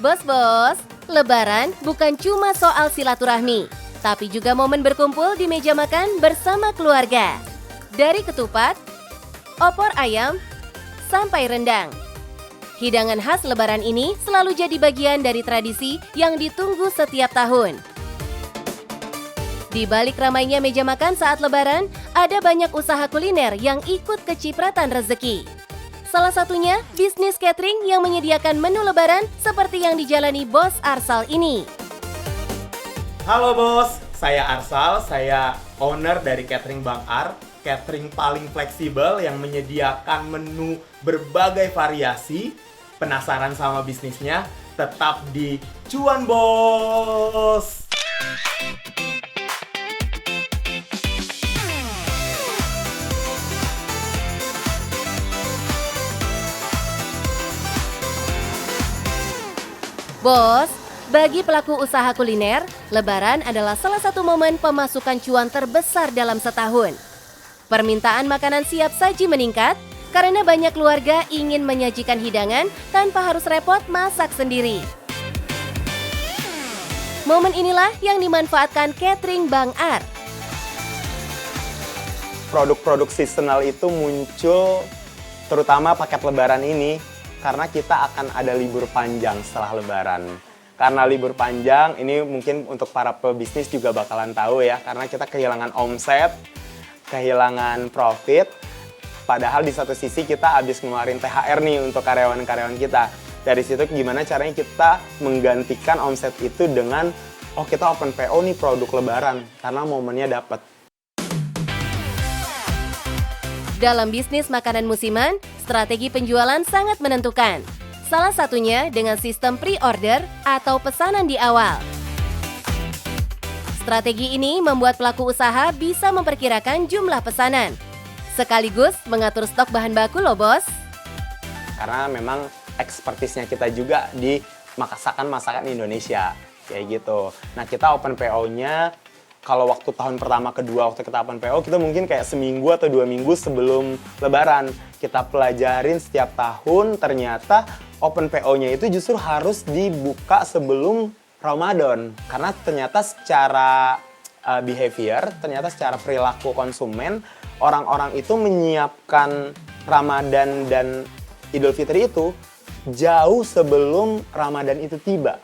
Bos-bos, Lebaran bukan cuma soal silaturahmi, tapi juga momen berkumpul di meja makan bersama keluarga. Dari ketupat, opor ayam, sampai rendang. Hidangan khas Lebaran ini selalu jadi bagian dari tradisi yang ditunggu setiap tahun. Di balik ramainya meja makan saat Lebaran, ada banyak usaha kuliner yang ikut kecipratan rezeki. Salah satunya bisnis catering yang menyediakan menu Lebaran seperti yang dijalani Bos Arsal ini. Halo bos, saya Arsal, saya owner dari catering Bang Ar. Catering paling fleksibel yang menyediakan menu berbagai variasi. Penasaran sama bisnisnya? Tetap di Cuan Bos! Bos, bagi pelaku usaha kuliner, Lebaran adalah salah satu momen pemasukan cuan terbesar dalam setahun. Permintaan makanan siap saji meningkat karena banyak keluarga ingin menyajikan hidangan tanpa harus repot masak sendiri. Momen inilah yang dimanfaatkan catering Bang Ar. Produk-produk seasonal itu muncul terutama paket Lebaran ini karena kita akan ada libur panjang setelah Lebaran. Karena libur panjang, ini mungkin untuk para pebisnis juga bakalan tahu ya, karena kita kehilangan omset, kehilangan profit, padahal di satu sisi kita habis ngeluarin THR nih untuk karyawan-karyawan kita. Dari situ gimana caranya kita menggantikan omset itu dengan, oh kita open PO nih produk Lebaran, karena momennya dapat. Dalam bisnis makanan musiman, strategi penjualan sangat menentukan. Salah satunya dengan sistem pre-order atau pesanan di awal. Strategi ini membuat pelaku usaha bisa memperkirakan jumlah pesanan, sekaligus mengatur stok bahan baku loh bos. Karena memang ekspertisnya kita juga di masakan Indonesia, kayak gitu. Nah kita open PO-nya, kalau waktu tahun pertama, kedua waktu kita open PO, kita mungkin kayak seminggu atau 2 minggu sebelum Lebaran. Kita pelajarin setiap tahun, ternyata open PO-nya itu justru harus dibuka sebelum Ramadan. Karena ternyata secara behavior, ternyata secara perilaku konsumen, orang-orang itu menyiapkan Ramadan dan Idul Fitri itu jauh sebelum Ramadan itu tiba.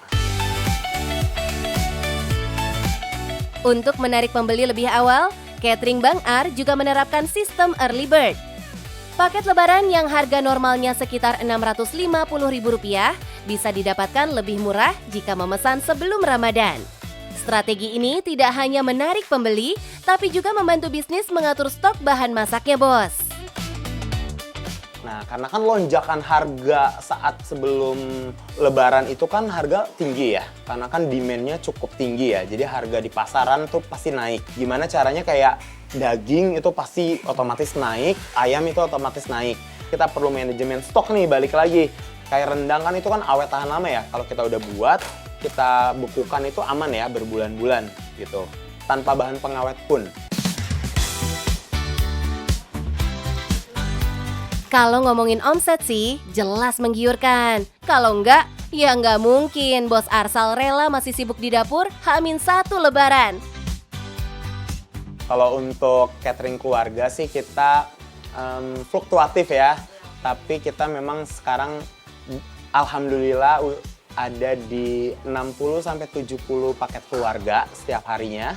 Untuk menarik pembeli lebih awal, catering Bang Ar juga menerapkan sistem early bird. Paket Lebaran yang harga normalnya sekitar Rp650.000 bisa didapatkan lebih murah jika memesan sebelum Ramadan. Strategi ini tidak hanya menarik pembeli, tapi juga membantu bisnis mengatur stok bahan masaknya, bos. Nah, karena kan lonjakan harga saat sebelum Lebaran itu kan harga tinggi ya. Karena kan demand-nya cukup tinggi ya. Jadi harga di pasaran tuh pasti naik. Gimana caranya kayak daging itu pasti otomatis naik, ayam itu otomatis naik. Kita perlu manajemen stok nih, balik lagi. Kayak rendang kan itu kan awet tahan lama ya. Kalau kita udah buat, kita bukukan itu aman ya berbulan-bulan gitu. Tanpa bahan pengawet pun. Kalau ngomongin omset sih, jelas menggiurkan. Kalau enggak, ya enggak mungkin Bos Arsal rela masih sibuk di dapur H-1 Lebaran. Kalau untuk catering keluarga sih kita fluktuatif ya. Tapi kita memang sekarang alhamdulillah ada di 60-70 paket keluarga setiap harinya.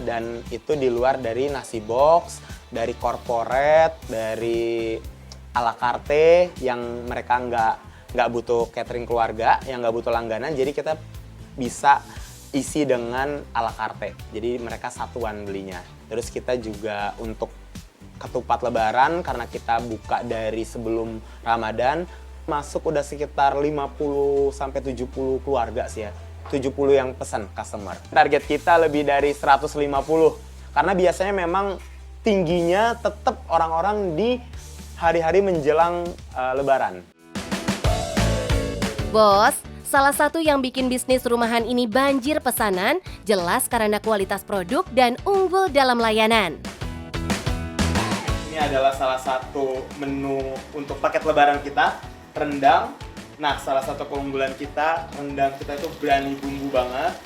Dan itu di luar dari nasi box, dari corporate, dari ala carte yang mereka nggak butuh catering keluarga, yang nggak butuh langganan, jadi kita bisa isi dengan ala carte. Jadi mereka satuan belinya. Terus kita juga untuk ketupat Lebaran karena kita buka dari sebelum Ramadan, masuk udah sekitar 50-70 keluarga sih ya. 70 yang pesan customer. Target kita lebih dari 150 karena biasanya memang tingginya tetap orang-orang di hari-hari menjelang Lebaran. Bos, salah satu yang bikin bisnis rumahan ini banjir pesanan jelas karena kualitas produk dan unggul dalam layanan. Ini adalah salah satu menu untuk paket Lebaran kita, rendang Nah, salah satu keunggulan kita, rendang kita itu berani bumbu banget.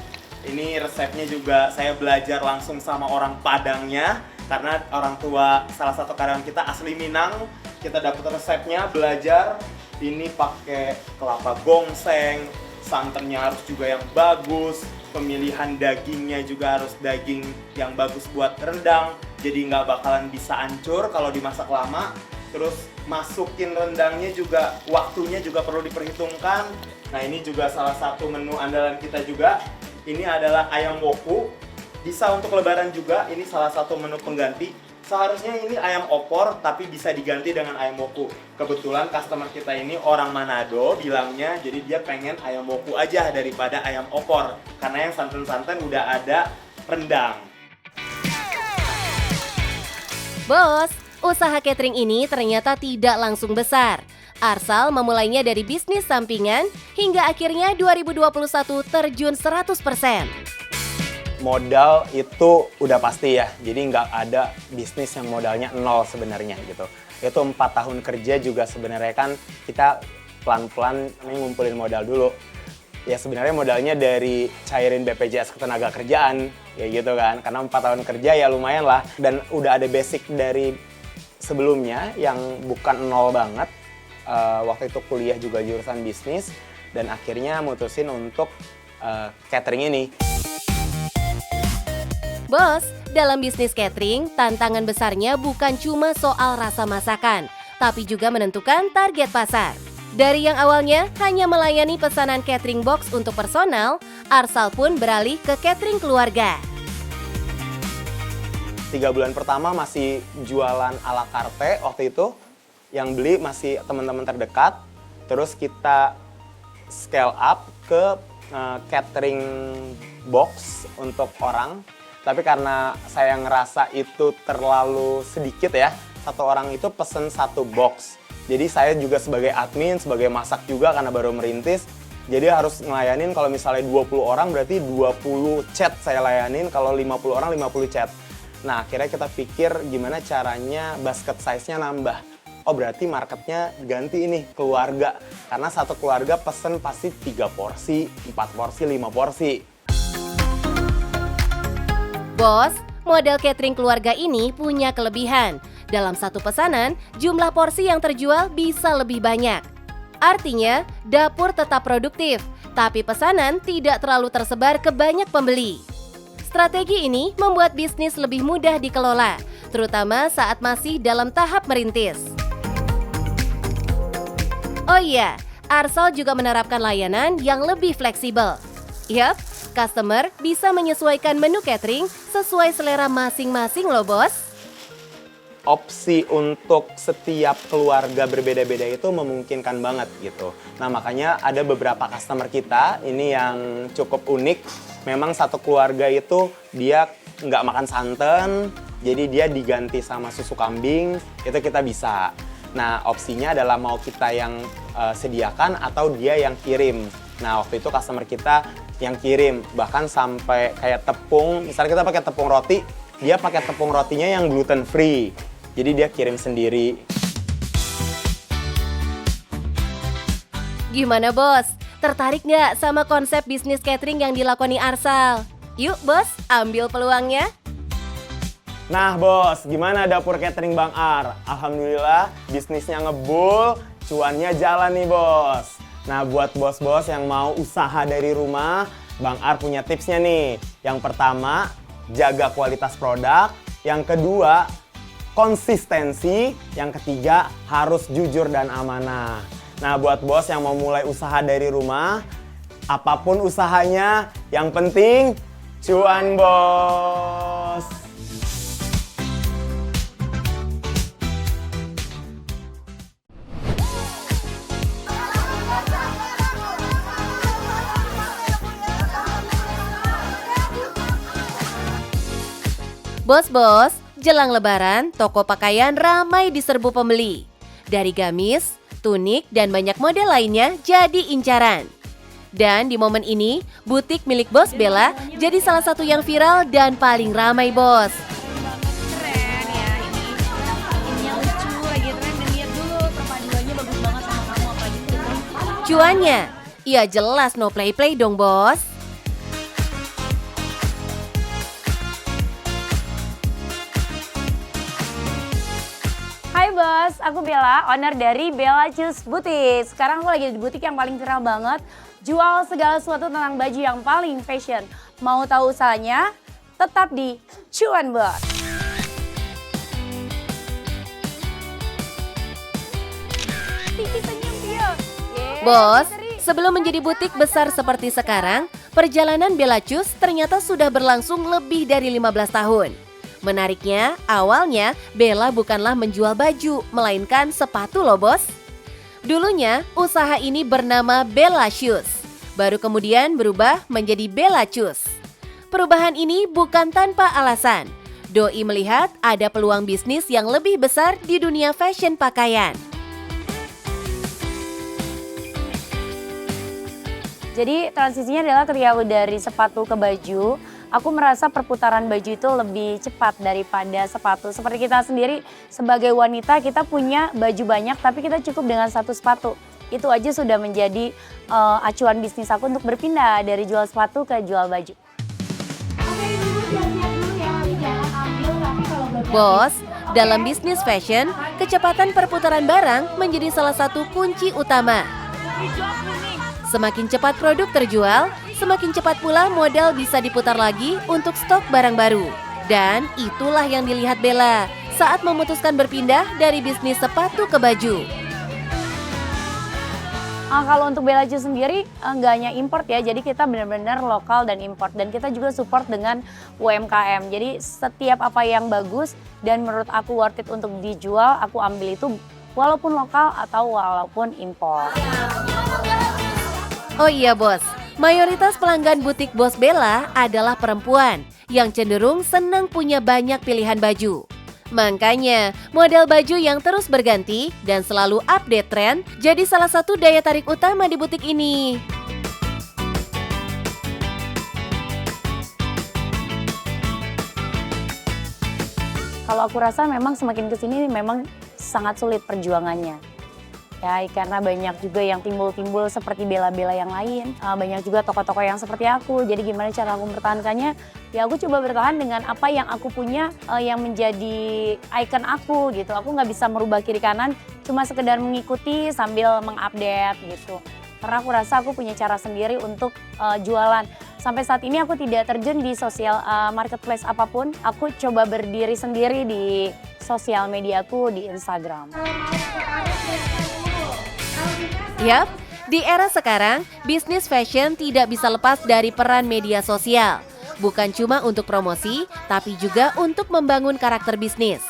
Ini resepnya juga saya belajar langsung sama orang Padangnya, karena orang tua salah satu karyawan kita asli Minang. Kita dapat resepnya, belajar. Ini pakai kelapa gongseng, santannya harus juga yang bagus, pemilihan dagingnya juga harus daging yang bagus buat rendang, jadi nggak bakalan bisa hancur kalau dimasak lama. Terus masukin rendangnya juga, waktunya juga perlu diperhitungkan. Nah, ini juga salah satu menu andalan kita juga. Ini adalah ayam woku, bisa untuk lebaran juga, ini salah satu menu pengganti. Seharusnya ini ayam opor, tapi bisa diganti dengan ayam woku. Kebetulan customer kita ini orang Manado bilangnya, jadi dia pengen ayam woku aja daripada ayam opor. Karena yang santan-santan udah ada rendang. Bos, usaha catering ini ternyata tidak langsung besar. Arsal memulainya dari bisnis sampingan hingga akhirnya 2021 terjun 100%. Modal itu udah pasti ya, jadi nggak ada bisnis yang modalnya nol sebenarnya gitu. Itu 4 tahun kerja juga sebenarnya kan kita pelan-pelan ngumpulin modal dulu. Ya sebenarnya modalnya dari cairin BPJS Ketenagakerjaan, ya gitu kan. Karena 4 tahun kerja ya lumayan lah. Dan udah ada basic dari sebelumnya yang bukan nol banget. Waktu itu kuliah juga jurusan bisnis dan akhirnya mutusin untuk catering ini. Bos, dalam bisnis catering, tantangan besarnya bukan cuma soal rasa masakan, tapi juga menentukan target pasar. Dari yang awalnya hanya melayani pesanan catering box untuk personal, Arsal pun beralih ke catering keluarga. 3 bulan pertama masih jualan ala carte waktu itu, yang beli masih teman-teman terdekat. Terus kita scale up ke catering box untuk orang. Tapi karena saya ngerasa itu terlalu sedikit ya, satu orang itu pesen 1 box. Jadi saya juga sebagai admin, sebagai masak juga karena baru merintis, jadi harus ngelayanin kalau misalnya 20 orang berarti 20 chat saya layanin, kalau 50 orang 50 chat. Nah akhirnya kita pikir gimana caranya basket size-nya nambah. Oh berarti marketnya ganti ini, keluarga. Karena satu keluarga pesen pasti 3 porsi, 4 porsi, 5 porsi. Bos, model catering keluarga ini punya kelebihan. Dalam satu pesanan, jumlah porsi yang terjual bisa lebih banyak. Artinya, dapur tetap produktif, tapi pesanan tidak terlalu tersebar ke banyak pembeli. Strategi ini membuat bisnis lebih mudah dikelola, terutama saat masih dalam tahap merintis. Oh iya, Arsal juga menerapkan layanan yang lebih fleksibel. Yap, customer bisa menyesuaikan menu catering sesuai selera masing-masing loh bos. Opsi untuk setiap keluarga berbeda-beda itu memungkinkan banget gitu. Nah makanya ada beberapa customer kita ini yang cukup unik. Memang satu keluarga itu dia nggak makan santan, jadi dia diganti sama susu kambing, itu kita bisa. Nah opsinya adalah mau kita yang sediakan atau dia yang kirim. Nah waktu itu customer kita yang kirim, bahkan sampai kayak tepung, misalnya kita pakai tepung roti, dia pakai tepung rotinya yang gluten free. Jadi dia kirim sendiri. Gimana bos? Tertarik nggak sama konsep bisnis catering yang dilakoni Arsal? Yuk bos, ambil peluangnya. Nah bos, gimana dapur catering Bang Ar? Alhamdulillah bisnisnya ngebul, cuannya jalan nih bos. Nah buat bos-bos yang mau usaha dari rumah, Bang Ar punya tipsnya nih. Yang pertama, jaga kualitas produk. Yang kedua, konsistensi. Yang ketiga, harus jujur dan amanah. Nah buat bos yang mau mulai usaha dari rumah, apapun usahanya, yang penting cuan bos. Bos-bos, jelang lebaran, toko pakaian ramai diserbu pembeli. Dari gamis, tunik, dan banyak model lainnya jadi incaran. Dan di momen ini, butik milik Bos Bella jadi salah satu yang viral dan paling ramai bos. Keren ya ini. Ininya lucu, lagi tren dan lihat dulu perpaduannya bagus banget sama kamu apalagi tuh. cuannya? Ya jelas no play-play dong, Bos. Hai bos, aku Bella, owner dari Bella Choose Boutique. Sekarang aku lagi di butik yang paling viral banget. Jual segala sesuatu tentang baju yang paling fashion. Mau tahu usahanya? Tetap di Cuan Bos. Tiki senyum dia. Bos, sebelum menjadi butik besar seperti sekarang, perjalanan Bella Choose ternyata sudah berlangsung lebih dari 15 tahun. Menariknya, awalnya Bella bukanlah menjual baju, melainkan sepatu loh bos. Dulunya, usaha ini bernama Bella Shoes. Baru kemudian berubah menjadi Bella Choose. Perubahan ini bukan tanpa alasan. Doi melihat ada peluang bisnis yang lebih besar di dunia fashion pakaian. Jadi transisinya adalah ketika aku dari sepatu ke baju, aku merasa perputaran baju itu lebih cepat daripada sepatu. Seperti kita sendiri sebagai wanita, kita punya baju banyak tapi kita cukup dengan satu sepatu. Itu aja sudah menjadi acuan bisnis aku untuk berpindah dari jual sepatu ke jual baju. Bos, dalam bisnis fashion, kecepatan perputaran barang menjadi salah satu kunci utama. Semakin cepat produk terjual, semakin cepat pula modal bisa diputar lagi untuk stok barang baru. Dan itulah yang dilihat Bella saat memutuskan berpindah dari bisnis sepatu ke baju. Kalau untuk Bella Choose sendiri nggak hanya import ya, jadi kita benar-benar lokal dan import. Dan kita juga support dengan UMKM. Jadi setiap apa yang bagus dan menurut aku worth it untuk dijual, aku ambil itu walaupun lokal atau walaupun import. Oh iya bos, mayoritas pelanggan butik Bos Bella adalah perempuan yang cenderung senang punya banyak pilihan baju. Makanya, model baju yang terus berganti dan selalu update tren jadi salah satu daya tarik utama di butik ini. Kalau aku rasa memang semakin kesini memang sangat sulit perjuangannya. Ya, karena banyak juga yang timbul-timbul seperti Bella-Bella yang lain. Banyak juga toko-toko yang seperti aku. Jadi gimana cara aku mempertahankannya? Ya aku coba bertahan dengan apa yang aku punya yang menjadi ikon aku gitu. Aku nggak bisa merubah kiri kanan, cuma sekedar mengikuti sambil mengupdate gitu. Karena aku rasa aku punya cara sendiri untuk jualan. Sampai saat ini aku tidak terjun di sosial marketplace apapun. Aku coba berdiri sendiri di sosial mediaku di Instagram. Yap, di era sekarang, bisnis fashion tidak bisa lepas dari peran media sosial. Bukan cuma untuk promosi, tapi juga untuk membangun karakter bisnis.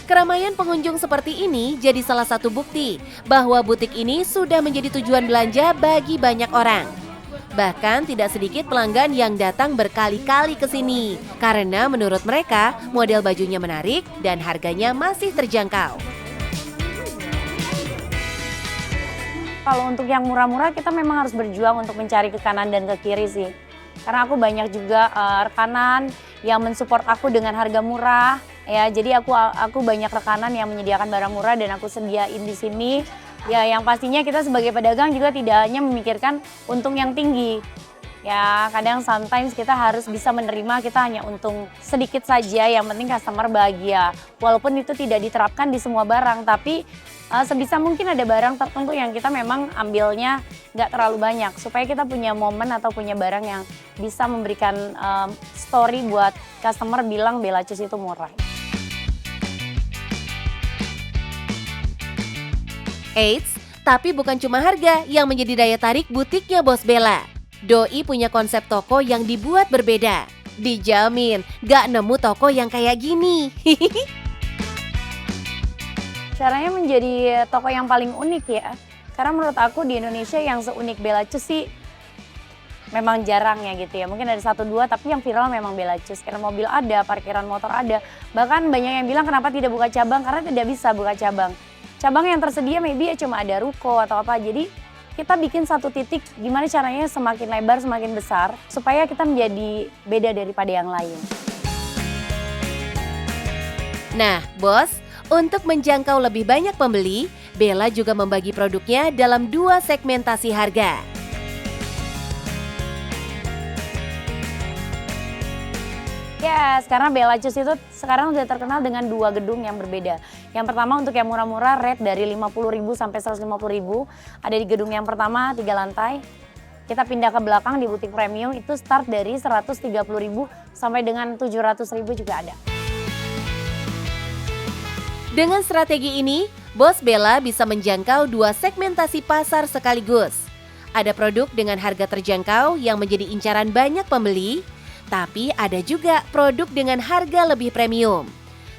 Keramaian pengunjung seperti ini jadi salah satu bukti bahwa butik ini sudah menjadi tujuan belanja bagi banyak orang. Bahkan tidak sedikit pelanggan yang datang berkali-kali ke sini karena menurut mereka model bajunya menarik dan harganya masih terjangkau. Kalau untuk yang murah-murah kita memang harus berjuang untuk mencari ke kanan dan ke kiri sih. Karena aku banyak juga rekanan yang mensupport aku dengan harga murah. Ya, jadi aku banyak rekanan yang menyediakan barang murah dan aku sediain di sini. Ya, yang pastinya kita sebagai pedagang juga tidak hanya memikirkan untung yang tinggi. Ya, kadang sometimes kita harus bisa menerima kita hanya untung sedikit saja, yang penting customer bahagia. Walaupun itu tidak diterapkan di semua barang, tapi sebisa mungkin ada barang tertentu yang kita memang ambilnya nggak terlalu banyak. Supaya kita punya momen atau punya barang yang bisa memberikan story buat customer bilang Bella Choose itu murah. Eits, tapi bukan cuma harga yang menjadi daya tarik butiknya Bos Bella. Doi punya konsep toko yang dibuat berbeda. Dijamin gak nemu toko yang kayak gini. Caranya menjadi toko yang paling unik ya. Karena menurut aku di Indonesia yang seunik Bella Choose sih memang jarang ya gitu ya. Mungkin ada 1-2 tapi yang viral memang Bella Choose. Karena mobil ada, parkiran motor ada. Bahkan banyak yang bilang kenapa tidak buka cabang, karena tidak bisa buka cabang. Cabang yang tersedia maybe ya cuma ada ruko atau apa. Jadi kita bikin satu titik gimana caranya semakin lebar, semakin besar. Supaya kita menjadi beda daripada yang lain. Nah, Bos, Untuk menjangkau lebih banyak pembeli, Bella juga membagi produknya dalam 2 segmentasi harga. Yes, karena Bella Juice itu sekarang udah terkenal dengan 2 gedung yang berbeda. Yang pertama untuk yang murah-murah, rate dari 50.000 sampai 150.000. Ada di gedung yang pertama 3 lantai. Kita pindah ke belakang di butik premium itu start dari 130.000 sampai dengan 700.000 juga ada. Dengan strategi ini, Bos Bella bisa menjangkau 2 segmentasi pasar sekaligus. Ada produk dengan harga terjangkau yang menjadi incaran banyak pembeli, tapi ada juga produk dengan harga lebih premium.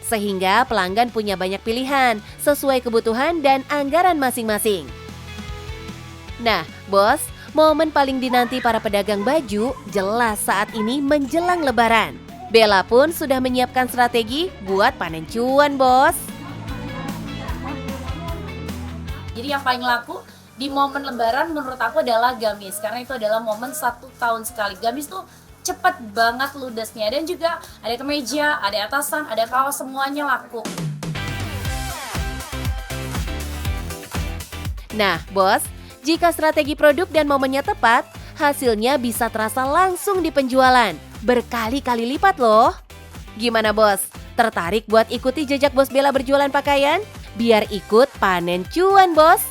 Sehingga pelanggan punya banyak pilihan sesuai kebutuhan dan anggaran masing-masing. Nah, Bos, momen paling dinanti para pedagang baju jelas saat ini menjelang Lebaran. Bella pun sudah menyiapkan strategi buat panen cuan, Bos. Jadi yang paling laku di momen Lebaran menurut aku adalah gamis, karena itu adalah momen 1 tahun sekali. Gamis tuh cepet banget ludesnya, dan juga ada kemeja, ada atasan, ada kaos, semuanya laku. Nah, Bos, jika strategi produk dan momennya tepat, hasilnya bisa terasa langsung di penjualan, berkali-kali lipat loh. Gimana, Bos? Tertarik buat ikuti jejak Bos Bella berjualan pakaian? Biar ikut panen cuan, Bos.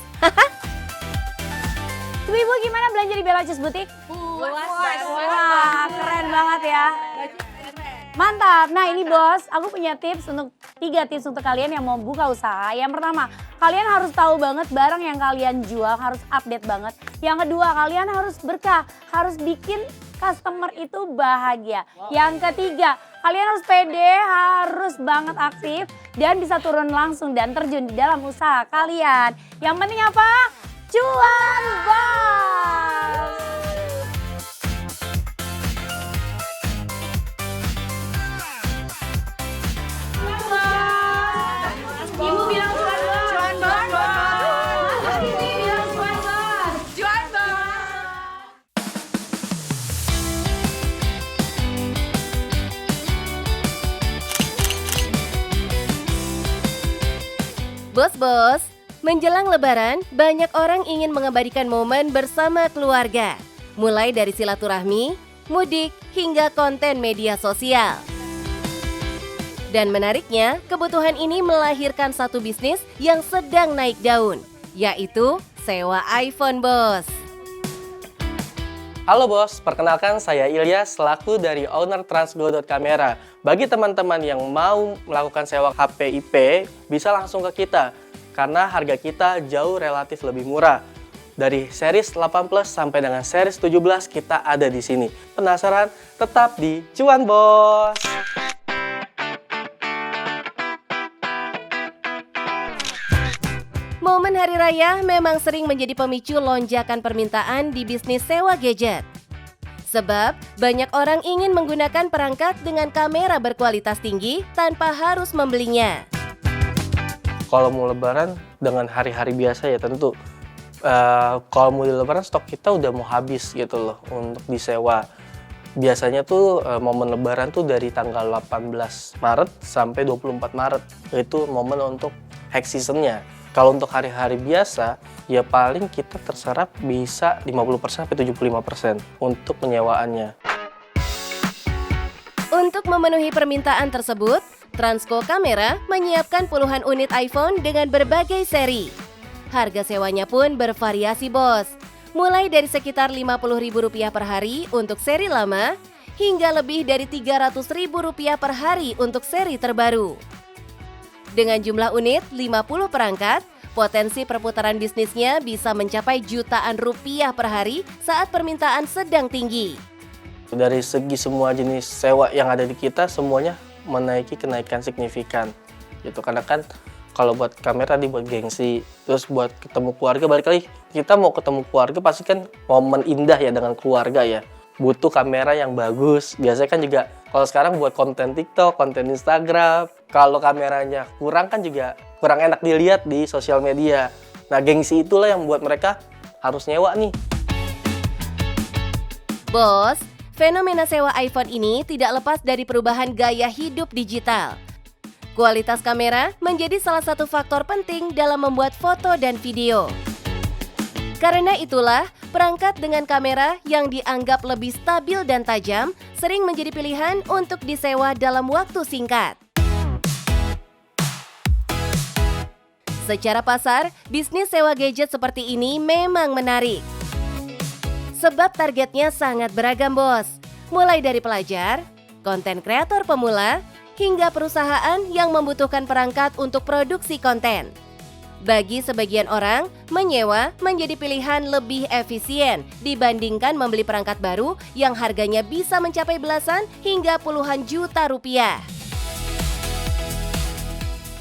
Ibu gimana belanja di Bella Juice Boutique? Wah, keren banget ya. Mantap. Nah ini Bos, aku punya tips untuk 3 tips untuk kalian yang mau buka usaha. Yang pertama, kalian harus tahu banget barang yang kalian jual, harus update banget. Yang kedua, kalian harus berkah, harus bikin customer itu bahagia. Yang ketiga, kalian harus pede, harus banget aktif dan bisa turun langsung dan terjun di dalam usaha kalian. Yang penting apa? Cuan, Bos! Ibu bilang cuan bos. Cuan bos. Ibu bilang cuan bos. Cuan bos. Bos, menjelang Lebaran, banyak orang ingin mengabadikan momen bersama keluarga. Mulai dari silaturahmi, mudik, hingga konten media sosial. Dan menariknya, kebutuhan ini melahirkan satu bisnis yang sedang naik daun, yaitu sewa iPhone, Bos. Halo Bos, perkenalkan saya Ilyas selaku dari owner Transgo.Camera. Bagi teman-teman yang mau melakukan sewa HP IP, bisa langsung ke kita karena harga kita jauh relatif lebih murah. Dari series 8 Plus sampai dengan series 17 kita ada di sini. Penasaran? Tetap di Cuan Bos. Momen Hari Raya memang sering menjadi pemicu lonjakan permintaan di bisnis sewa gadget. Sebab banyak orang ingin menggunakan perangkat dengan kamera berkualitas tinggi tanpa harus membelinya. Kalau mau lebaran dengan hari-hari biasa ya tentu. Kalau mau di lebaran stok kita udah mau habis gitu loh untuk disewa. Biasanya tuh momen lebaran tuh dari tanggal 18 Maret sampai 24 Maret. Itu momen untuk high seasonnya. Kalau untuk hari-hari biasa, ya paling kita terserap bisa 50% sampai 75% untuk penyewaannya. Untuk memenuhi permintaan tersebut, Transco Camera menyiapkan puluhan unit iPhone dengan berbagai seri. Harga sewanya pun bervariasi, Bos. Mulai dari sekitar Rp50.000 per hari untuk seri lama, hingga lebih dari Rp300.000 per hari untuk seri terbaru. Dengan jumlah unit 50 perangkat, potensi perputaran bisnisnya bisa mencapai jutaan rupiah per hari saat permintaan sedang tinggi. Dari segi semua jenis sewa yang ada di kita, semuanya menaiki kenaikan signifikan. Gitu. Karena kan kalau buat kamera dibuat gengsi, terus buat ketemu keluarga, balik lagi kita mau ketemu keluarga pasti kan momen indah ya dengan keluarga ya. Butuh kamera yang bagus. Biasanya kan juga kalau sekarang buat konten TikTok, konten Instagram, kalau kameranya kurang kan juga kurang enak dilihat di sosial media. Nah, gengsi itulah yang membuat mereka harus nyewa nih. Bos, fenomena sewa iPhone ini tidak lepas dari perubahan gaya hidup digital. Kualitas kamera menjadi salah satu faktor penting dalam membuat foto dan video. Karena itulah, perangkat dengan kamera yang dianggap lebih stabil dan tajam sering menjadi pilihan untuk disewa dalam waktu singkat. Secara pasar, bisnis sewa gadget seperti ini memang menarik. Sebab targetnya sangat beragam, bos. Mulai dari pelajar, konten kreator pemula, hingga perusahaan yang membutuhkan perangkat untuk produksi konten. Bagi sebagian orang, menyewa menjadi pilihan lebih efisien dibandingkan membeli perangkat baru yang harganya bisa mencapai belasan hingga puluhan juta rupiah.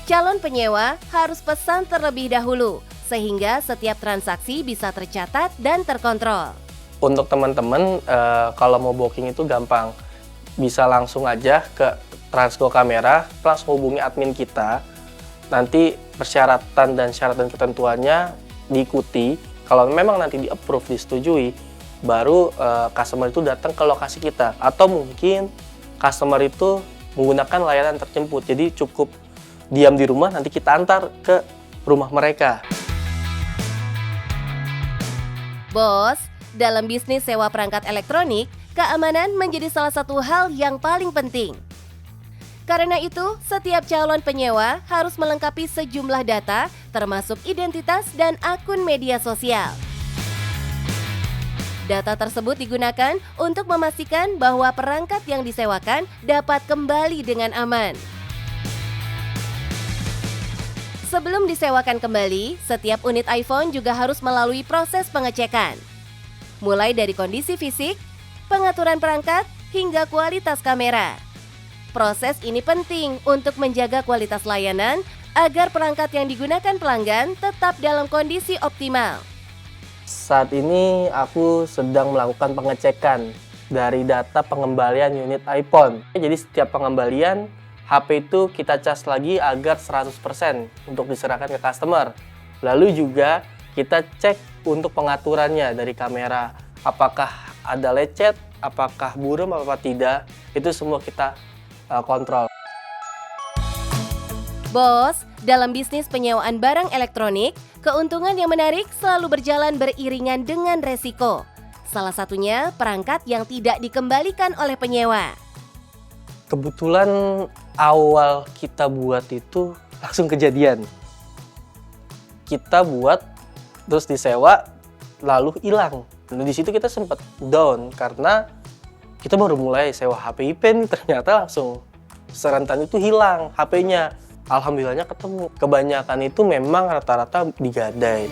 Calon penyewa harus pesan terlebih dahulu, sehingga setiap transaksi bisa tercatat dan terkontrol. Untuk teman-teman, kalau mau booking itu gampang. Bisa langsung aja ke Transgo Kamera, langsung hubungi admin kita. Nanti persyaratan dan syarat dan ketentuannya diikuti. Kalau memang nanti di-approve, disetujui, baru customer itu datang ke lokasi kita. Atau mungkin customer itu menggunakan layanan terjemput. Jadi cukup diam di rumah, nanti kita antar ke rumah mereka. Bos, dalam bisnis sewa perangkat elektronik, keamanan menjadi salah satu hal yang paling penting. Karena itu, setiap calon penyewa harus melengkapi sejumlah data, termasuk identitas dan akun media sosial. Data tersebut digunakan untuk memastikan bahwa perangkat yang disewakan dapat kembali dengan aman. Sebelum disewakan kembali, setiap unit iPhone juga harus melalui proses pengecekan. Mulai dari kondisi fisik, pengaturan perangkat, hingga kualitas kamera. Proses ini penting untuk menjaga kualitas layanan agar perangkat yang digunakan pelanggan tetap dalam kondisi optimal. Saat ini aku sedang melakukan pengecekan dari data pengembalian unit iPhone. Jadi setiap pengembalian, HP itu kita cas lagi agar 100% untuk diserahkan ke customer. Lalu juga kita cek untuk pengaturannya dari kamera. Apakah ada lecet, apakah buram, apa tidak, itu semua kita kontrol. Bos, dalam bisnis penyewaan barang elektronik, keuntungan yang menarik selalu berjalan beriringan dengan resiko. Salah satunya perangkat yang tidak dikembalikan oleh penyewa. Kebetulan awal kita buat itu langsung kejadian. Kita buat, terus disewa, lalu hilang. Dan di situ kita sempat down karena kita baru mulai sewa HP IP nih, ternyata langsung serentan itu hilang HP-nya. Alhamdulillahnya ketemu. Kebanyakan itu memang rata-rata digadai.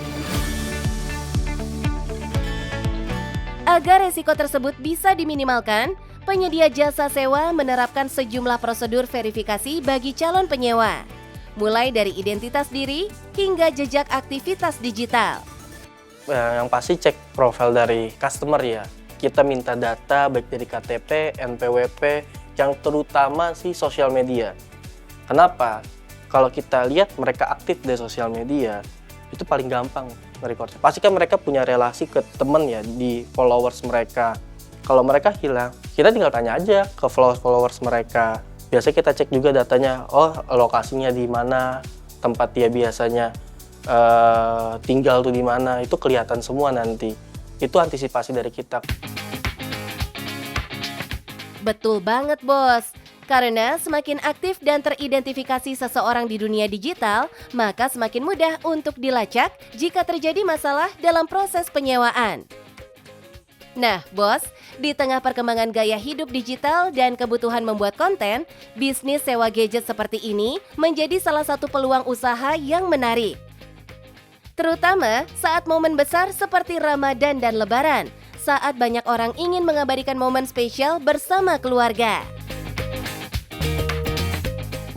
Agar resiko tersebut bisa diminimalkan, penyedia jasa sewa menerapkan sejumlah prosedur verifikasi bagi calon penyewa. Mulai dari identitas diri hingga jejak aktivitas digital. Yang pasti cek profil dari customer ya. Kita minta data baik dari KTP, NPWP, yang terutama sih sosial media. Kenapa? Kalau kita lihat mereka aktif di sosial media, itu paling gampang merekodnya. Pasti kan mereka punya relasi ke temen ya, di followers mereka. Kalau mereka hilang, kita tinggal tanya aja ke followers mereka. Biasanya kita cek juga datanya, oh lokasinya di mana, tempat dia biasanya tinggal tuh di mana, itu kelihatan semua nanti. Itu antisipasi dari kita. Betul banget, Bos. Karena semakin aktif dan teridentifikasi seseorang di dunia digital, maka semakin mudah untuk dilacak jika terjadi masalah dalam proses penyewaan. Nah, Bos, di tengah perkembangan gaya hidup digital dan kebutuhan membuat konten, bisnis sewa gadget seperti ini menjadi salah satu peluang usaha yang menarik. Terutama saat momen besar seperti Ramadan dan Lebaran, saat banyak orang ingin mengabadikan momen spesial bersama keluarga.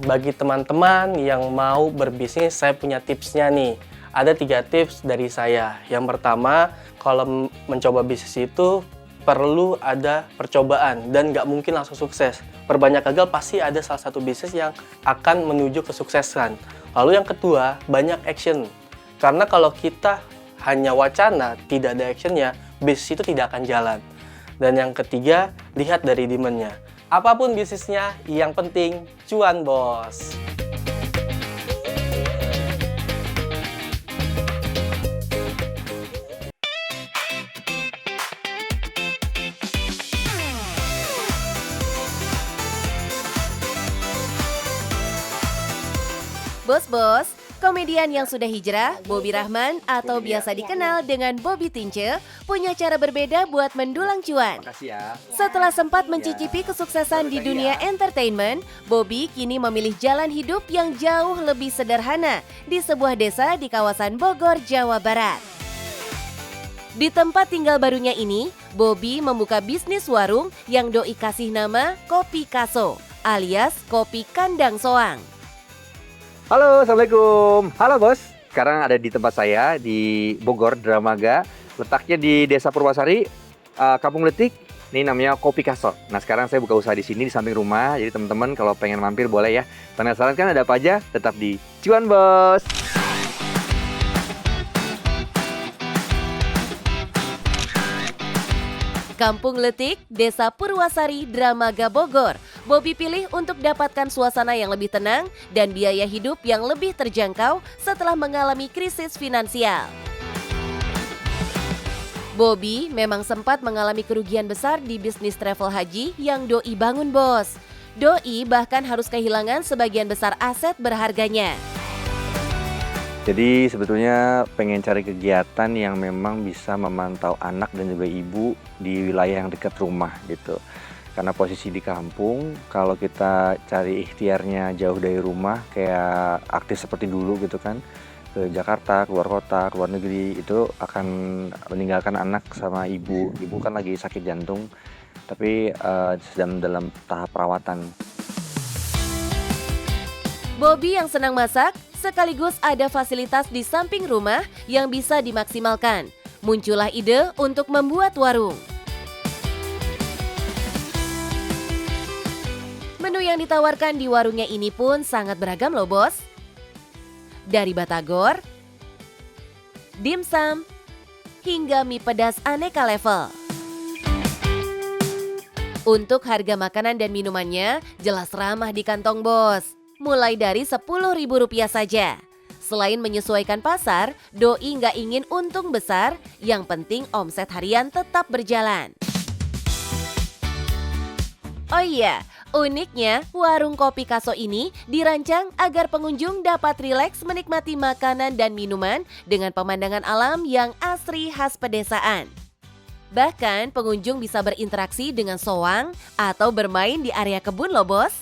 Bagi teman-teman yang mau berbisnis, saya punya tipsnya nih. Ada 3 tips dari saya. Yang pertama, kalau mencoba bisnis itu perlu ada percobaan dan nggak mungkin langsung sukses. Perbanyak gagal pasti ada salah satu bisnis yang akan menuju kesuksesan. Lalu yang kedua, banyak action. Karena kalau kita hanya wacana, tidak ada actionnya, bisnis itu tidak akan jalan. Dan yang ketiga, lihat dari demand-nya. Apapun bisnisnya, yang penting cuan, bos. Bos-bos, komedian yang sudah hijrah, Bobby Rahman atau biasa dikenal dengan Bobby Tince, punya cara berbeda buat mendulang cuan. Setelah sempat mencicipi kesuksesan di dunia entertainment, Bobby kini memilih jalan hidup yang jauh lebih sederhana di sebuah desa di kawasan Bogor, Jawa Barat. Di tempat tinggal barunya ini, Bobby membuka bisnis warung yang doi kasih nama Kopi Kaso, alias Kopi Kandang Soang. Halo, Assalamualaikum. Halo bos, sekarang ada di tempat saya di Bogor, Dramaga. Letaknya di Desa Purwasari, Kampung Letik. Ini namanya Kopi Kaso. Nah sekarang saya buka usaha di sini di samping rumah. Jadi teman-teman kalau pengen mampir boleh ya. Penasaran kan ada apa aja? Tetap di Cuan Bos. Kampung Letik, Desa Purwasari, Dramaga, Bogor. Bobby pilih untuk dapatkan suasana yang lebih tenang dan biaya hidup yang lebih terjangkau setelah mengalami krisis finansial. Bobby memang sempat mengalami kerugian besar di bisnis travel haji yang doi bangun, bos. Doi bahkan harus kehilangan sebagian besar aset berharganya. Jadi sebetulnya pengen cari kegiatan yang memang bisa memantau anak dan juga ibu di wilayah yang dekat rumah gitu. Karena posisi di kampung, kalau kita cari ikhtiarnya jauh dari rumah, kayak aktif seperti dulu gitu kan, ke Jakarta, keluar kota, keluar negeri, itu akan meninggalkan anak sama ibu. Ibu kan lagi sakit jantung, tapi sedang dalam tahap perawatan. Bobby yang senang masak, sekaligus ada fasilitas di samping rumah yang bisa dimaksimalkan. Muncullah ide untuk membuat warung. Menu yang ditawarkan di warungnya ini pun sangat beragam loh bos. Dari batagor, dimsum, hingga mie pedas aneka level. Untuk harga makanan dan minumannya jelas ramah di kantong bos. Mulai dari Rp10.000 saja. Selain menyesuaikan pasar, doi nggak ingin untung besar, yang penting omset harian tetap berjalan. Oh iya, uniknya warung Kopi Kaso ini dirancang agar pengunjung dapat rileks menikmati makanan dan minuman dengan pemandangan alam yang asri khas pedesaan. Bahkan pengunjung bisa berinteraksi dengan soang atau bermain di area kebun loh bos.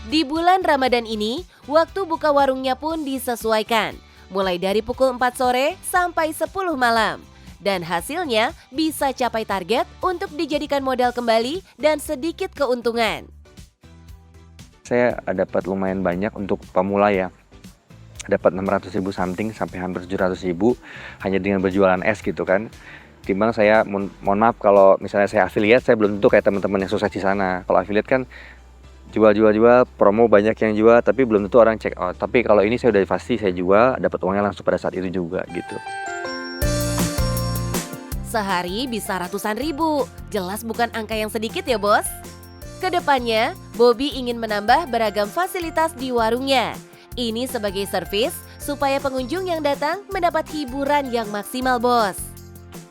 Di bulan Ramadan ini, waktu buka warungnya pun disesuaikan, mulai dari pukul 4 sore sampai 10 malam. Dan hasilnya bisa capai target untuk dijadikan modal kembali dan sedikit keuntungan. Saya dapat lumayan banyak untuk pemula ya. Dapat 600.000 something sampai hampir 700.000 hanya dengan berjualan es gitu kan. Timbang saya, mohon maaf kalau misalnya saya affiliate, saya belum tentu kayak teman-teman yang sukses di sana. Kalau affiliate kan jual, promo banyak yang jual, tapi belum tentu orang check out. Tapi kalau ini saya udah pasti saya jual, dapat uangnya langsung pada saat itu juga gitu. Sehari bisa ratusan ribu, jelas bukan angka yang sedikit ya bos. Kedepannya, Bobby ingin menambah beragam fasilitas di warungnya. Ini sebagai servis supaya pengunjung yang datang mendapat hiburan yang maksimal bos.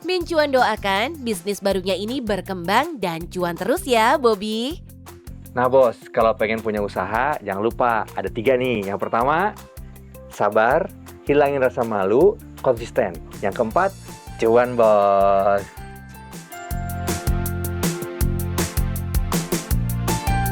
Min Cuan doakan bisnis barunya ini berkembang dan cuan terus ya Bobby. Nah bos, kalau pengen punya usaha, jangan lupa ada 3 nih. Yang pertama, sabar, hilangin rasa malu, konsisten. Yang keempat, cuan bos.